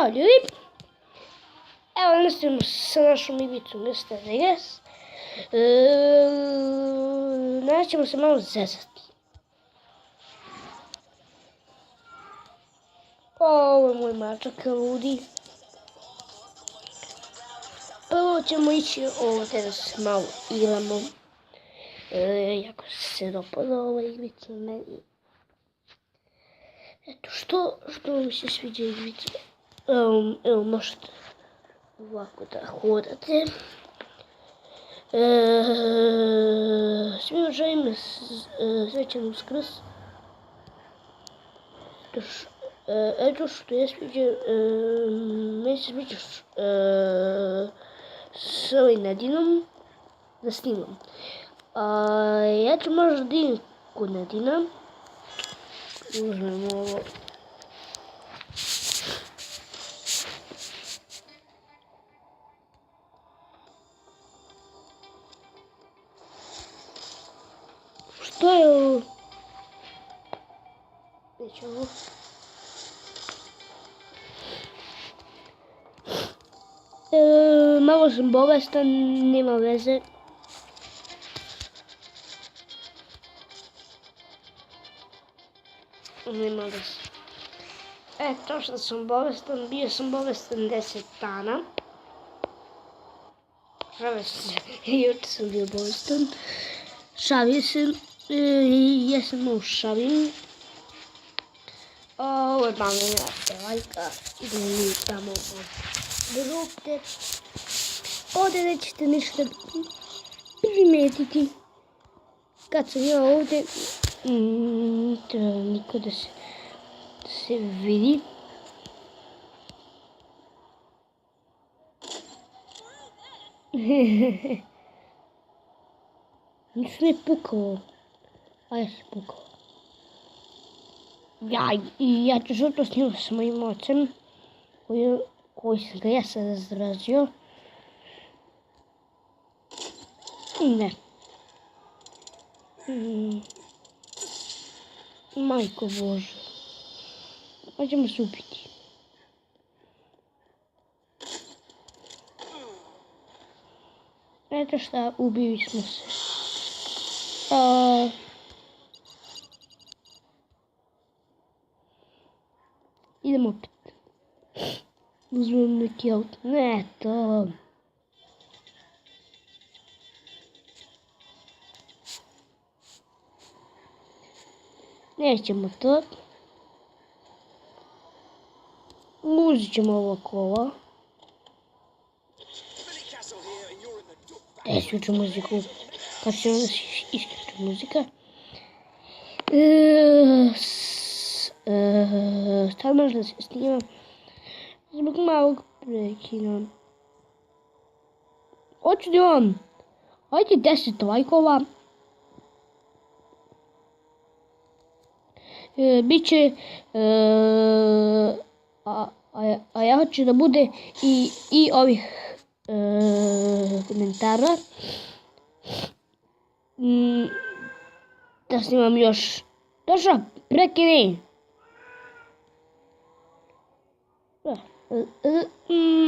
Ćao ljudi, evo nastavimo sa našom igricom Mr. Vegas. Danas ćemo se malo zezati. Ovo je moj mačak ludi. Prvo ćemo ići ovdje da se malo igramo. Jako se dopada ova igrica meni. Eto, što mi se sviđa igrica. Evo možete ovako da hodate. Svima želim srećan Uskrs. Eto što je sviđa, meni se sviđa s ovim Nedinom da snimam. Ja ću možda da idem kod Nedina. Uzmem ovo. Što je ovo? Neću ovo. Malo sam bolestan, nema veze. Nema veze. To što sam bolestan, bio sam bolestan 10 dana. Šalim se, juče sam bio bolestan. Šalim se, ja sam malo šalim. Ovo je malina pevaljka, idemo mi tamo grupte. Ovdje nećete ništa primetiti. Kad sam ja ovdje, treba niko da se vidi. Nisam je pukao. A ja sam pukao. Ja ću žutno snimati s mojim ocem, koji sam ga ja sad razrazio. Ne. Majko Bože. Hoćemo se ubiti. Eto šta, ubili smo se. Idemo opet. Uzmem neki auto. Ne, to. Nećemo to. Uzet ćemo ovo kola. Isključu muziku. Kad se onda isključu muzika. Sad možda da se snima. Zbog malog prekina. Hoću da vam. Hajde 10 lajkova. Biće, a ja hoću da bude i ovih komentara. Da snimam još. Došao, prekini.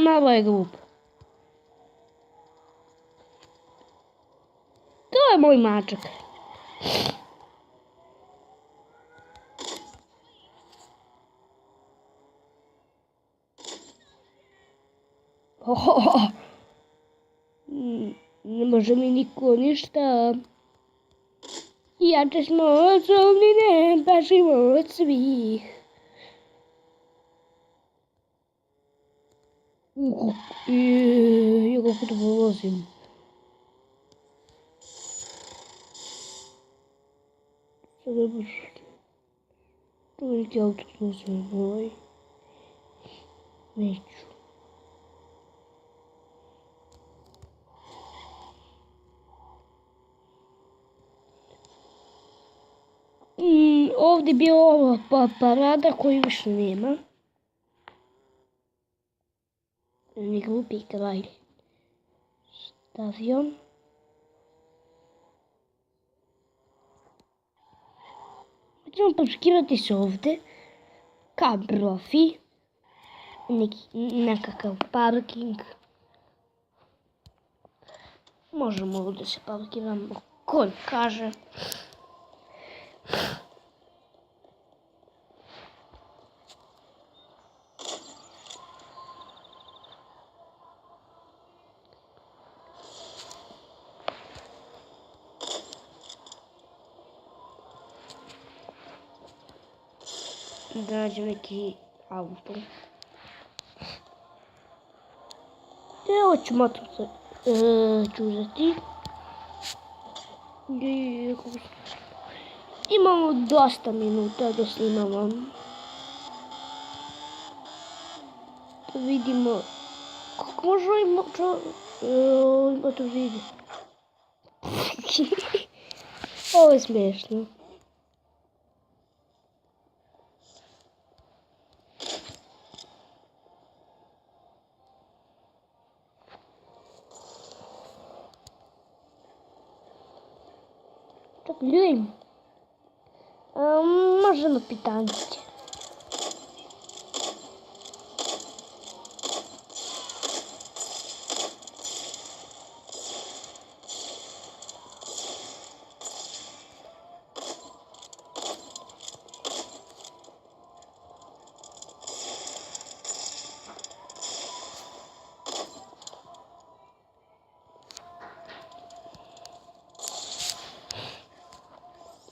Malo je glup. To je moj mačak. Ne može mi niko ništa. Jače smo od zovnine, bažimo od svih. Ja kako to polazim. Sada baš... To je neki auto uzmem ovaj. Neću. Ovdje je bila ova parada koju više nema. Ne glupi kraj. Stadion. Ćemo parkirati se ovdje. Ka profi. nekakav parking. Možemo ovdje da se parkiramo, ko kaže. Da nađem neki auto. Evo ću motor ću uzeti. Imamo dosta minuta da snimamo. Da vidimo kako možemo to vidi. Ovo je smiješno. Так, ljudi, možemo pitanje.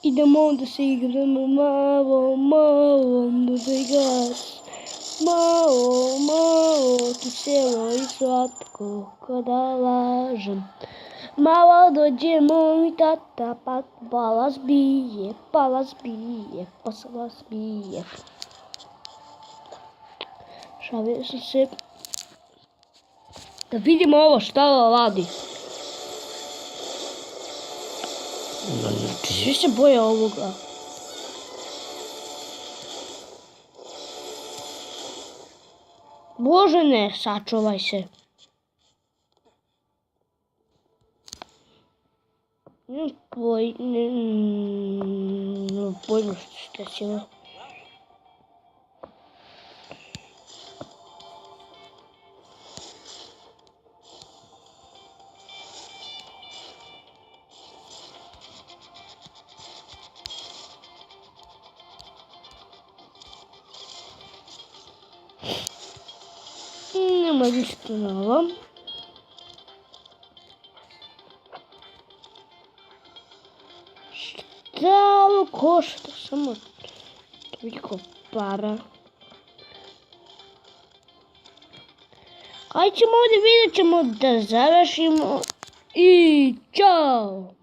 Idemo da se igramo malo, da se igraš. Malo, tu selo i slatko, kada lažem. Malo dođemo i tata, pa vas bije, pa se vas bije. Šalio sam se. Da vidimo ovo šta radi. Svi se boje ovoga. Bože ne, sačuvaj se. Pojma što će ovo. Nema ništa novo. Šta ovo košta? Samo toliko para. Ajde ćemo ovdje, vidjet ćemo da završimo i čao!